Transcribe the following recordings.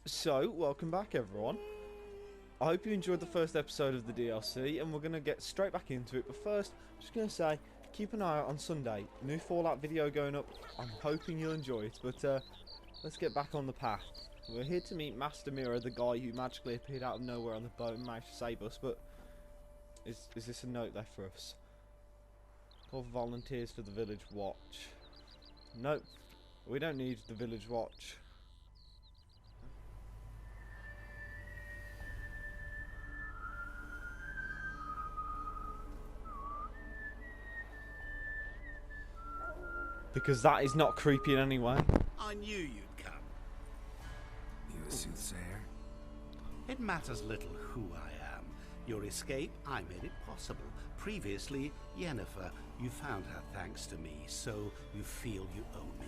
So, welcome back everyone. I hope you enjoyed the first episode of the DLC, and we're going to get straight back into it. But first, I'm just going to say, keep an eye out on Sunday. New Fallout video going up. I'm hoping you'll enjoy it, but let's get back on the path. We're here to meet Master Mirror, the guy who magically appeared out of nowhere on the boat and managed to save us, but is this a note there for us? Call for volunteers for the Village Watch. Nope, we don't need the Village Watch. Because that is not creepy in any way. I knew you'd come. You a soothsayer? It matters little who I am. Your escape, I made it possible. Previously, Yennefer, you found her thanks to me, so you feel you owe me.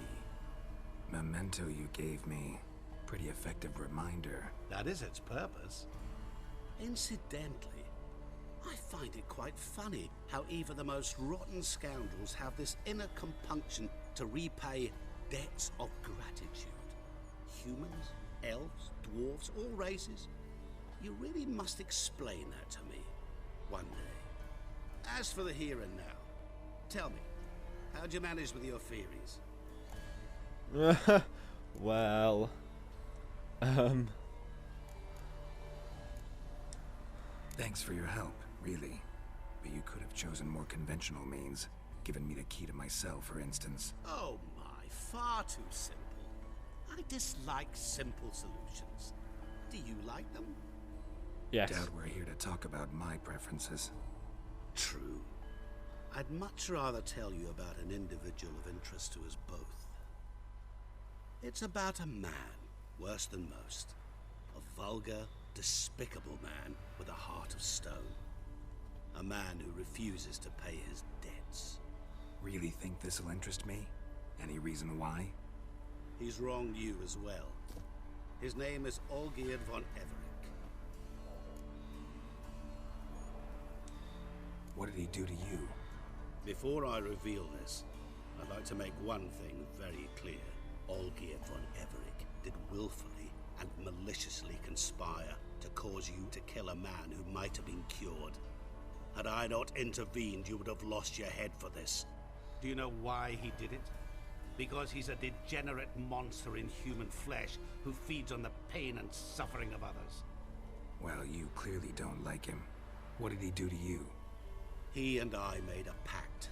Memento you gave me. Pretty effective reminder. That is its purpose. Incidentally, I find it quite funny how even the most rotten scoundrels have this inner compunction to repay debts of gratitude. Humans, elves, dwarves, all races. You really must explain that to me one day. As for the here and now, tell me, how'd you manage with your theories? Well, Thanks for your help, really. But you could have chosen more conventional means. Given me the key to my cell, for instance. Oh my, far too simple. I dislike simple solutions. Do you like them? yes. Doubt we're here to talk about my preferences. True. I'd much rather tell you about an individual of interest to us both. It's about a man, worse than most. A vulgar, despicable man with a heart of stone. A man who refuses to pay his debts. Really think this'll interest me? Any reason why? He's wronged you as well. His name is Olgierd von Everec. What did he do to you? Before I reveal this, I'd like to make one thing very clear. Olgierd von Everec did willfully and maliciously conspire to cause you to kill a man who might have been cured. Had I not intervened, you would have lost your head for this. Do you know why he did it? Because he's a degenerate monster in human flesh who feeds on the pain and suffering of others. Well, you clearly don't like him. What did he do to you? He and I made a pact.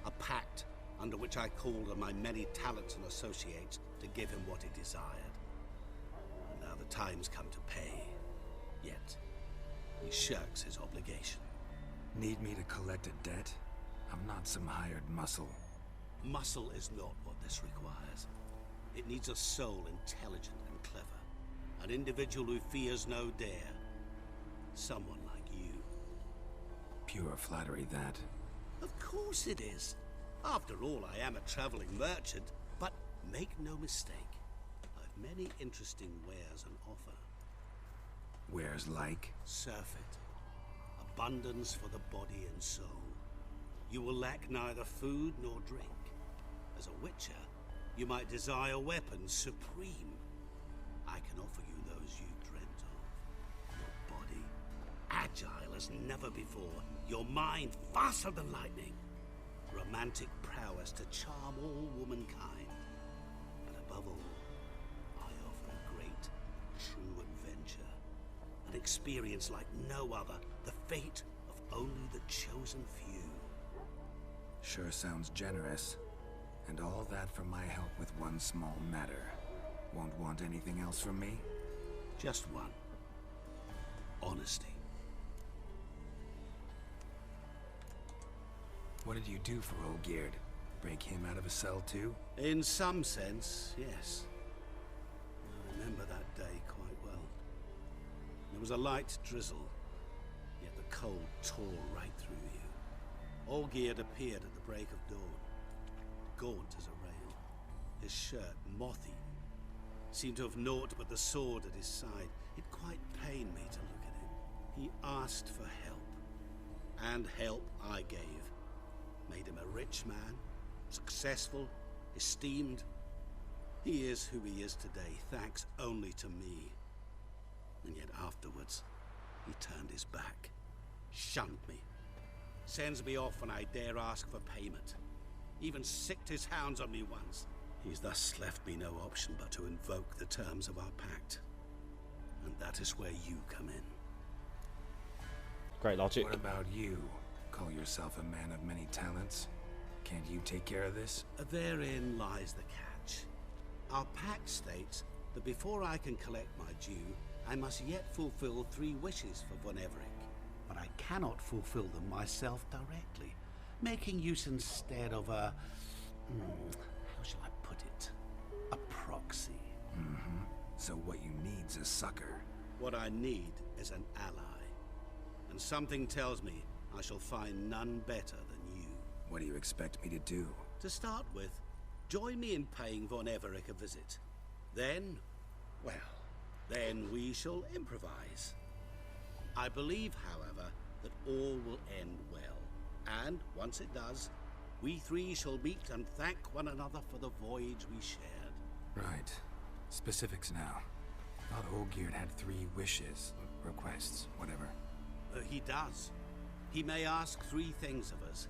A pact under which I called on my many talents and associates to give him what he desired. And now the time's come to pay. Yet, he shirks his obligation. Need me to collect a debt? I'm not some hired muscle. Muscle is not what this requires. It needs a soul intelligent and clever. An individual who fears no dare. Someone like you. Pure flattery, that. Of course it is. After all, I am a traveling merchant. But make no mistake, I've many interesting wares on offer. Wares like? Surfeit. Abundance for the body and soul. You will lack neither food nor drink. As a witcher, you might desire weapons supreme. I can offer you those you dreamt of. Your body, agile as never before. Your mind, faster than lightning. Romantic prowess to charm all womankind. But above all, I offer a great, true adventure. An experience like no other. The fate of only the chosen few. Sure sounds generous. And all that for my help with one small matter. Won't want anything else from me? Just one. Honesty. What did you do for Olgierd? Break him out of a cell too? In some sense, yes. I remember that day quite well. There was a light drizzle, yet the cold tore right through you. Olgierd appeared at the break of dawn, gaunt as a rail, his shirt moth-eaten. Seemed to have naught but the sword at his side. It quite pained me to look at him. He asked for help, and help I gave. Made him a rich man, successful, esteemed. He is who he is today, thanks only to me. And yet afterwards, he turned his back, shunned me, sends me off when I dare ask for payment, even sicked his hounds on me once. He's thus left me no option but to invoke the terms of our pact. And that is where you come in. Great logic. What about you? Call yourself a man of many talents? Can't you take care of this? Therein lies the catch. Our pact states that before I can collect my due, I must yet fulfill 3 wishes for Von Everec. But I cannot fulfill them myself directly, making use instead of a... how shall I put it? A proxy. So what you need's a sucker. What I need is an ally. And something tells me I shall find none better than you. What do you expect me to do? To start with, join me in paying Von Everec a visit. Then, well, then we shall improvise. I believe, however, that all will end well. And once it does, we 3 shall meet and thank one another for the voyage we shared. Right. Specifics now. Thought Olgierd had 3 wishes, requests, whatever. He does. He may ask 3 things of us,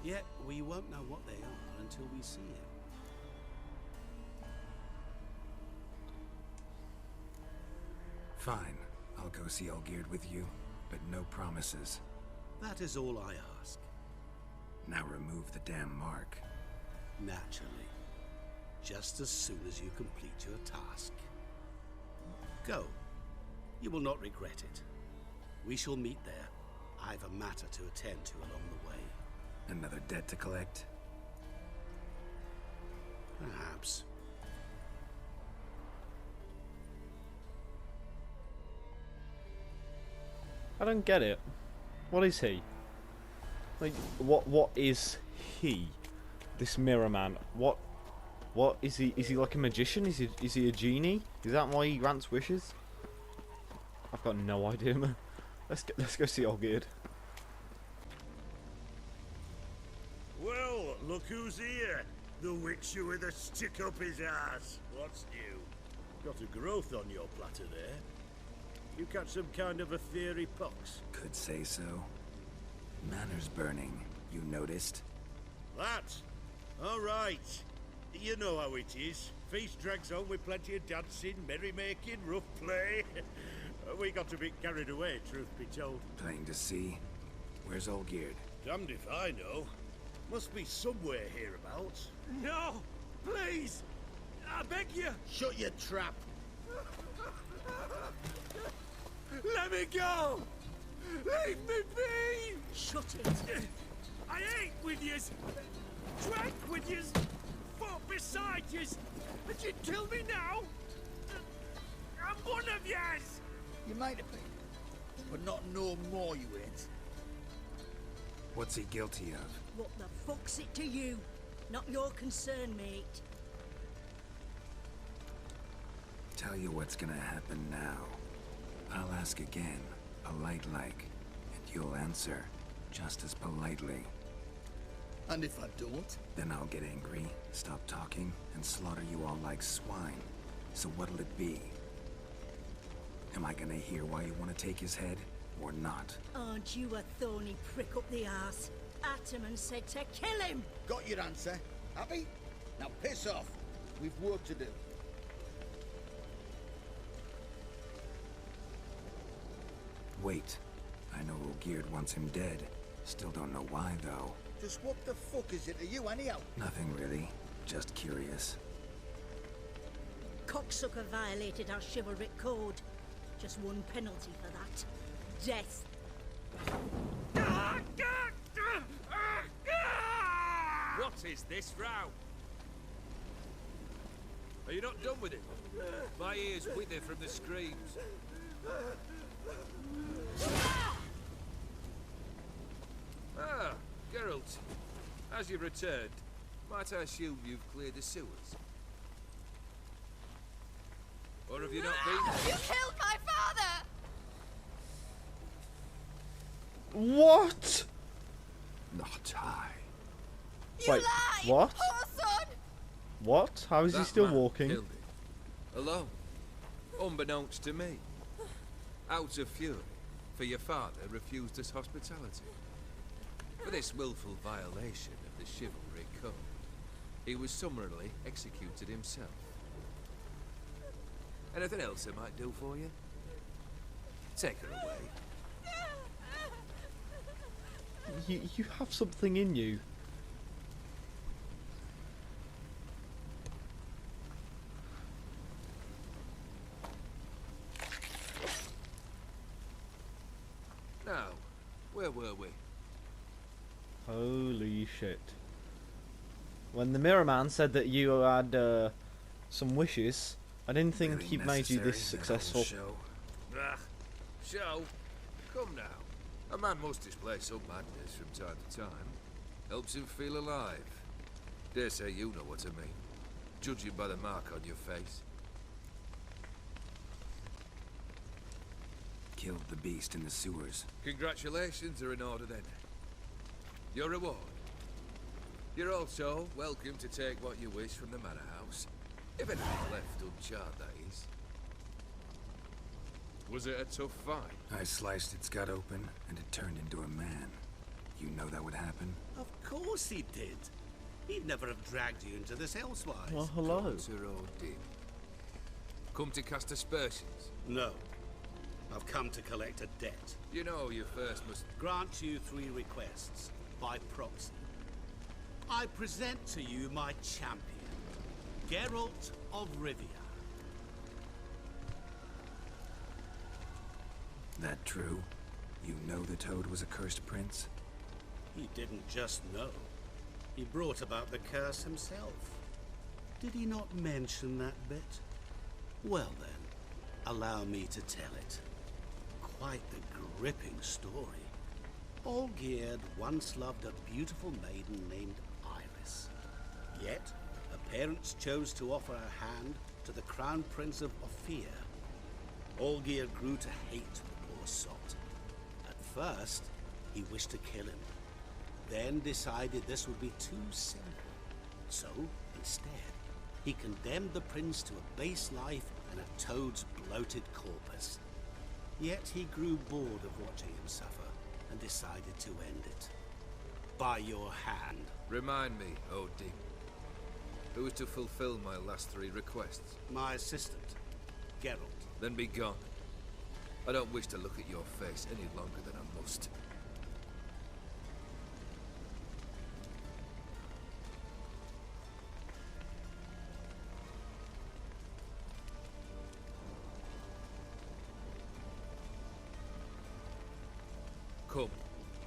yet we won't know what they are until we see him. Fine. I'll go see Olgierd with you, but no promises. That is all I ask. Now remove the damn mark. Naturally. Just as soon as you complete your task. Go. You will not regret it. We shall meet there. I've a matter to attend to along the way. Another debt to collect? Perhaps. I don't get it. What is he? Like, what is he? This mirror man. What is he? Is he like a magician? Is he a genie? Is that why he grants wishes? I've got no idea, man. Let's go see Olgierd. Well, look who's here. The witcher with a stick up his ass. What's new? Got a growth on your platter there. You catch some kind of a theory, Pox? Could say so. Manor's burning. You noticed? That? All right. You know how it is. Feast drags on with plenty of dancing, merrymaking, rough play. We got a bit carried away, truth be told. Plain to see. Where's Olgierd? Damned if I know. Must be somewhere hereabouts. No! Please! I beg you! Shut your trap! Let me go! Leave me be! Shut it! I ate with yous! Drank with yous! Fought beside yous! And you'd kill me now? I'm one of yous! You might have been, but not no more you ain't. What's he guilty of? What the fuck's it to you? Not your concern, mate. Tell you what's gonna happen now. I'll ask again, polite-like, and you'll answer, just as politely. And if I don't? Then I'll get angry, stop talking, and slaughter you all like swine. So what'll it be? Am I gonna hear why you want to take his head, or not? Aren't you a thorny prick up the arse? Ataman said to kill him! Got your answer. Happy? Now piss off. We've work to do. Wait. I know Olgierd wants him dead. Still don't know why, though. Just what the fuck is it to you anyhow? Nothing really. Just curious. Cocksucker violated our chivalric code. Just one penalty for that. Death. What is this row? Are you not done with it? My ears wither from the screams. Ah, Geralt. As you've returned, might I assume you've cleared the sewers? Or have you not been? You killed my father! What? Not I. You Wait, lied! what? Poor son! What? How is he That still man walking? killed him. Alone. Unbeknownst to me. Out of fury, for your father refused us hospitality. For this willful violation of the chivalry code, he was summarily executed himself. Anything else I might do for you? Take her away. You have something in you. Now, where were we? Holy shit. When the Mirror Man said that you had some wishes, I didn't think Really he'd made you this necessary, that whole successful. show? Ah, show? Come now. A man must display some madness from time to time. Helps him feel alive. Dare say you know what I mean. Judging by the mark on your face. Killed the beast in the sewers. Congratulations are in order then. Your reward. You're also welcome to take what you wish from the manor house. If anything left uncharred, that is. Was it a tough fight? I sliced its gut open, and it turned into a man. You know that would happen? Of course he did. He'd never have dragged you into this elsewise. Well, hello. Sir Odin. Come to cast aspersions. No. I've come to collect a debt. You know you first must... Grant you 3 requests, by proxy. I present to you my champion, Geralt of Rivia. That true? You know the Toad was a cursed prince? He didn't just know. He brought about the curse himself. Did he not mention that bit? Well then, allow me to tell it. Quite the gripping story. Olgierd once loved a beautiful maiden named Iris. Yet, her parents chose to offer her hand to the Crown Prince of Ophir. Olgierd grew to hate the poor sot. At first, he wished to kill him. Then decided this would be too simple. So, instead, he condemned the prince to a base life and a toad's bloated corpus. Yet he grew bored of watching him suffer and decided to end it. By your hand. Remind me, Odin. Who is to fulfill my last 3 requests? My assistant, Geralt. Then be gone. I don't wish to look at your face any longer than I must. Come.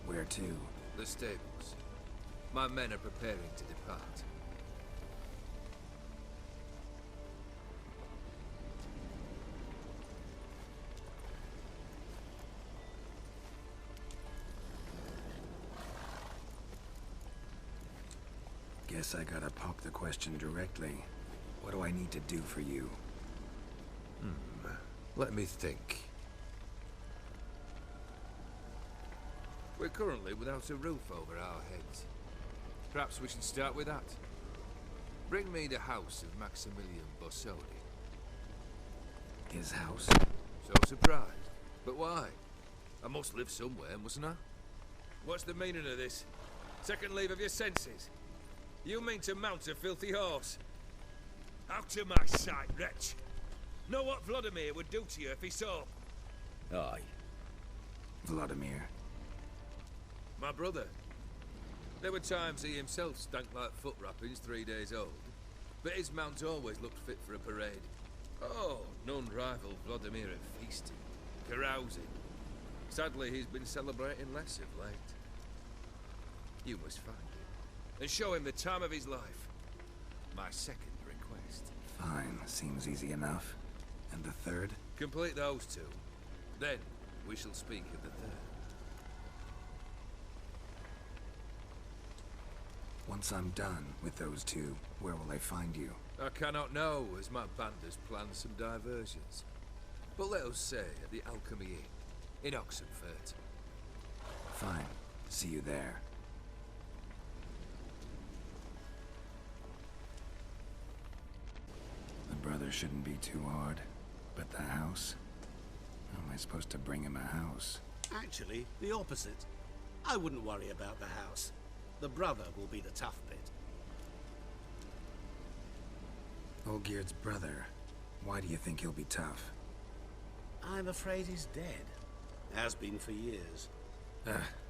Where to? The stables. My men are preparing to depart. Guess I gotta pop the question directly. What do I need to do for you? Let me think. We're currently without a roof over our heads. Perhaps we should start with that. Bring me the house of Maximilian Borsodi. His house? So surprised. But why? I must live somewhere, mustn't I? What's the meaning of this? Second leave of your senses? You mean to mount a filthy horse? Out of my sight, wretch! Know what Vladimir would do to you if he saw? Aye. Vladimir. My brother. There were times he himself stank like foot wrappings 3 days old, but his mount always looked fit for a parade. Oh, none rival Vladimir at feasting, carousing. Sadly, he's been celebrating less of late. You must find him, and show him the time of his life. My second request. Fine, seems easy enough. And the third? Complete those 2. Then, we shall speak of the third. Once I'm done with those 2, where will I find you? I cannot know, as my band has planned some diversions. But let us say at the Alchemy Inn, in Oxenfurt. Fine. See you there. brother shouldn't be too hard. But the house? How am I supposed to bring him a house? Actually, the opposite. I wouldn't worry about the house. The brother will be the tough bit. Olgierd's brother. Why do you think he'll be tough? I'm afraid he's dead. Has been for years.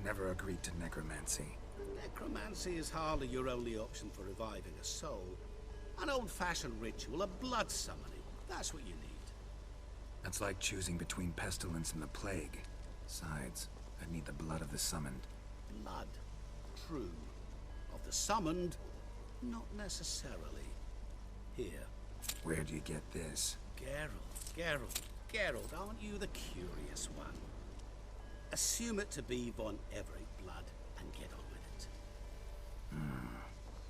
Never agreed to necromancy. Necromancy is hardly your only option for reviving a soul. An old-fashioned ritual, a blood summoning. That's what you need. That's like choosing between pestilence and the plague. Besides, I'd need the blood of the summoned. Blood. True. Of the summoned, not necessarily. Here. Where do you get this? Geralt, aren't you the curious one? Assume it to be Von Everett blood and get on with it.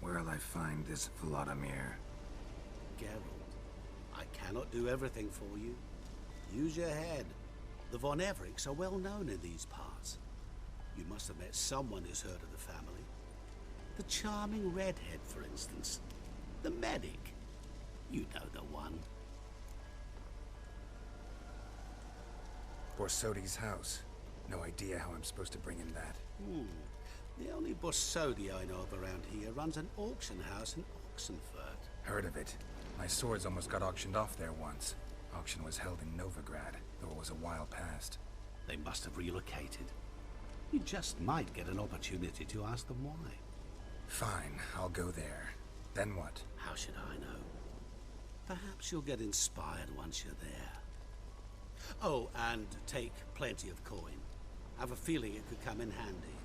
Where'll I find this Vladimir? Geralt, I cannot do everything for you. Use your head. The Von Evericks are well known in these parts. You must have met someone who's heard of the family. The charming redhead, for instance. The medic. You know the one. Borsodi's house. No idea how I'm supposed to bring him that. The only Borsodi I know of around here runs an auction house in Oxenfurt. Heard of it. My swords almost got auctioned off there once. Auction was held in Novigrad, though it was a while past. They must have relocated. You just might get an opportunity to ask them why. Fine, I'll go there. Then what? How should I know? Perhaps you'll get inspired once you're there. Oh, and take plenty of coin. I have a feeling it could come in handy.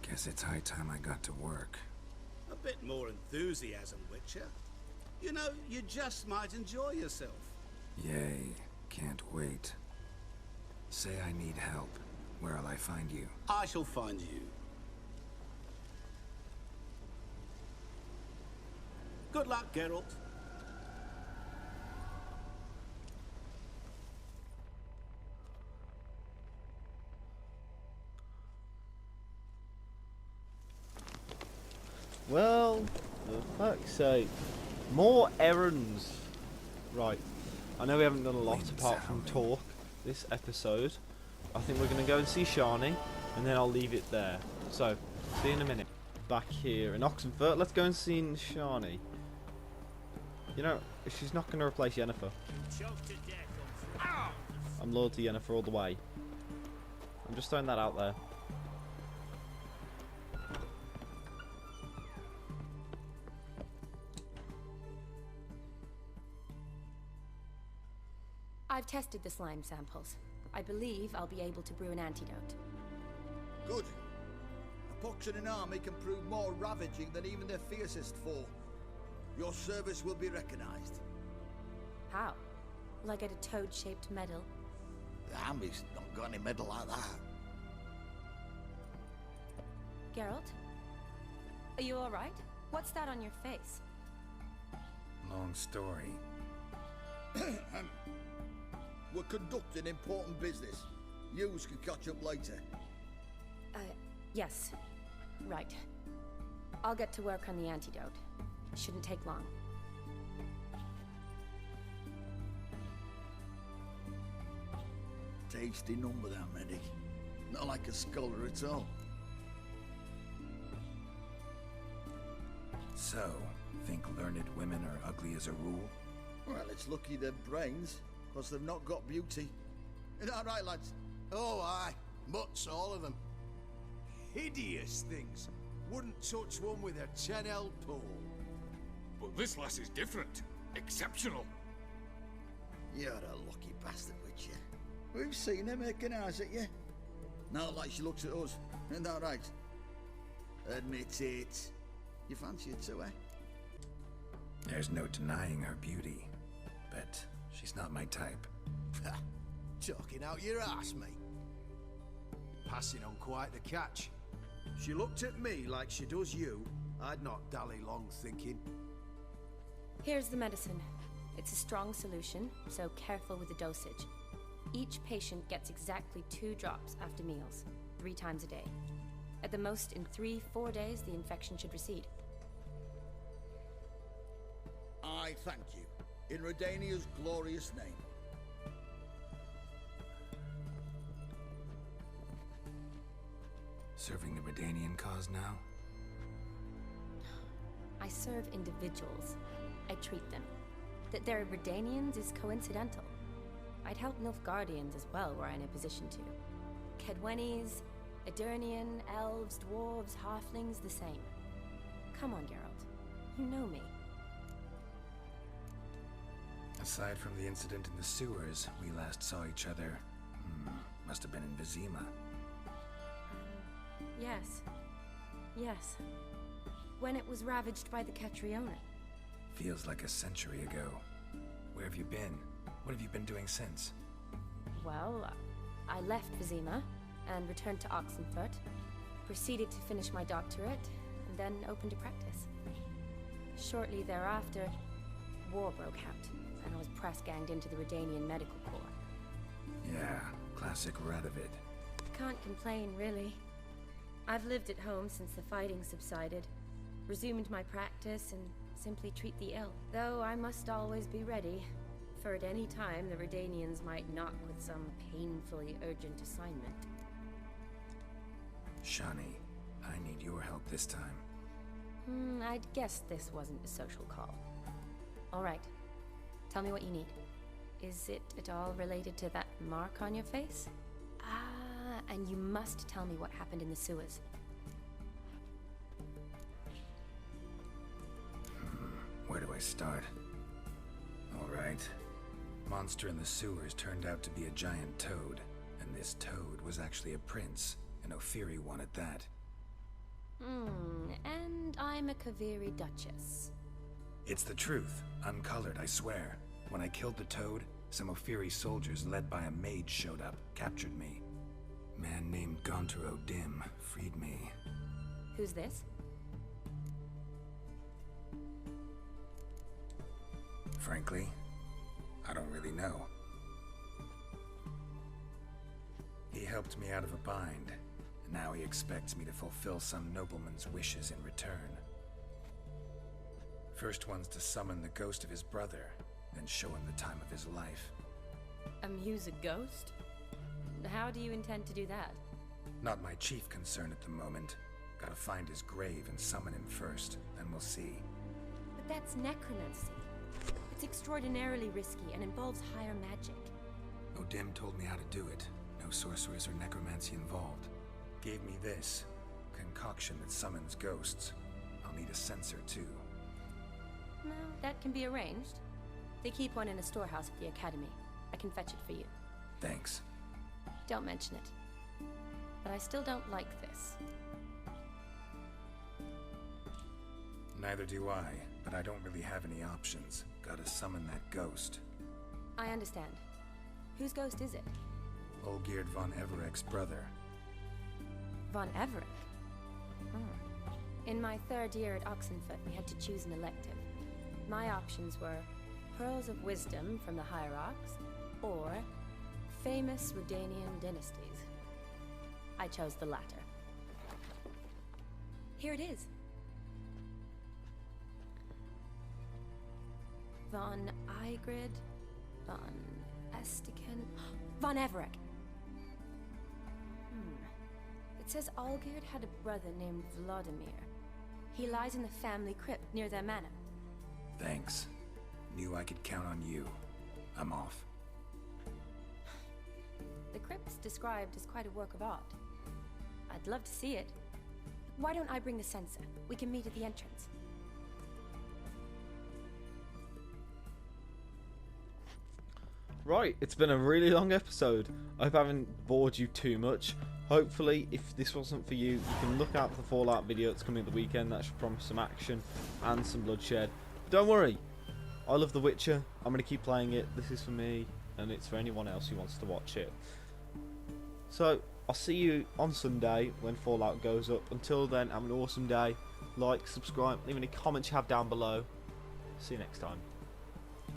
Guess it's high time I got to work. A bit more enthusiasm, Witcher. You know, you just might enjoy yourself. Yay, can't wait. Say I need help. Where'll I find you? I shall find you. Good luck, Geralt. Well, for fuck's sake. More errands. Right. I know we haven't done a lot apart from talk this episode. I think we're going to go and see Shani, and then I'll leave it there. So, see you in a minute. Back here in Oxenfurt, let's go and see Shani. You know, she's not going to replace Yennefer. I'm loyal to Yennefer all the way. I'm just throwing that out there. I've tested the slime samples. I believe I'll be able to brew an antidote. Good. A pox in an army can prove more ravaging than even their fiercest foe. Your service will be recognized. How? Will I get a toad-shaped medal? The army's not got any medal like that. Geralt? Are you alright? What's that on your face? Long story. We're conducting important business. Yous can catch up later. Yes. Right. I'll get to work on the antidote. Shouldn't take long. Tasty number, that medic. Not like a scholar at all. So, think learned women are ugly as a rule? Well, it's lucky they're brains, because they've not got beauty. Isn't that right, lads? Oh, aye. Mutts, all of them. Hideous things. Wouldn't touch one with a 10L pole. But this lass is different. Exceptional. You're a lucky bastard, Witcher. We've seen her making eyes at you. Not like she looks at us. Isn't that right? Admit it. You fancy her too, eh? There's no denying her beauty. But she's not my type. Talking out your ass, mate. Passing on quite the catch. She looked at me like she does you. I'd not dally long thinking. Here's the medicine. It's a strong solution, so careful with the dosage. Each patient gets exactly 2 drops after meals, 3 times a day. At the most, in 3-4 days, the infection should recede. thank you, in Redania's glorious name. Serving the Redanian cause now? I serve individuals. I treat them. That they're Redanians is coincidental. I'd help Nilfgaardians as well were I in a position to. Kedwenis, Edirnian, elves, dwarves, halflings, the same. Come on, Geralt. You know me. Aside from the incident in the sewers, we last saw each other. Must have been in Vizima. Yes. Yes. When it was ravaged by the Catriona. Feels like a century ago. Where have you been? What have you been doing since? Well, I left Vizima and returned to Oxenfurt, proceeded to finish my doctorate, and then opened a practice. Shortly thereafter, war broke out, and I was press-ganged into the Redanian Medical Corps. Yeah, classic Radovid. Can't complain, really. I've lived at home since the fighting subsided, resumed my practice, and simply treat the ill. Though I must always be ready, for at any time the Redanians might knock with some painfully urgent assignment. Shani, I need your help this time. I'd guessed this wasn't a social call. All right. Tell me what you need. Is it at all related to that mark on your face? Ah, and you must tell me what happened in the sewers. Where do I start? All right. Monster in the sewers turned out to be a giant toad, and this toad was actually a prince, an Ophiri one at that. And I'm a Kaviri Duchess. It's the truth, uncolored, I swear. When I killed the toad, some Ophiri soldiers led by a mage showed up, captured me. Man named Gontaro Dim freed me. Who's this? Frankly, I don't really know. He helped me out of a bind, and now he expects me to fulfill some nobleman's wishes in return. First one's to summon the ghost of his brother, then show him the time of his life. Amuse a ghost? How do you intend to do that? Not my chief concern at the moment. Gotta find his grave and summon him first, then we'll see. But that's necromancy. It's extraordinarily risky and involves higher magic. Odim told me how to do it. No sorcerers or necromancy involved. Gave me this concoction that summons ghosts. I'll need a censer too. No, that can be arranged. They keep one in a storehouse at the academy. I can fetch it for you. Thanks. Don't mention it. But I still don't like this. Neither do I, but I don't really have any options. Gotta summon that ghost. I understand. Whose ghost is it? Olgierd von Everek's brother. Von Everek? In my third year at Oxenfurt, we had to choose an elective. My options were Pearls of Wisdom from the Hierarchs, or famous Redanian dynasties. I chose the latter. Here it is. Von Igrid, Von Estiken, Von Everek. It says Olgierd had a brother named Vladimir. He lies in the family crypt near their manor. Thanks. Knew I could count on you. I'm off. The crypt's described as quite a work of art. I'd love to see it. Why don't I bring the censer? We can meet at the entrance. Right, it's been a really long episode. I hope I haven't bored you too much. Hopefully, if this wasn't for you, you can look out for the Fallout video that's coming at the weekend. That should promise some action and some bloodshed. But don't worry, I love The Witcher. I'm going to keep playing it. This is for me, and it's for anyone else who wants to watch it. So, I'll see you on Sunday when Fallout goes up. Until then, have an awesome day. Like, subscribe, leave any comments you have down below. See you next time.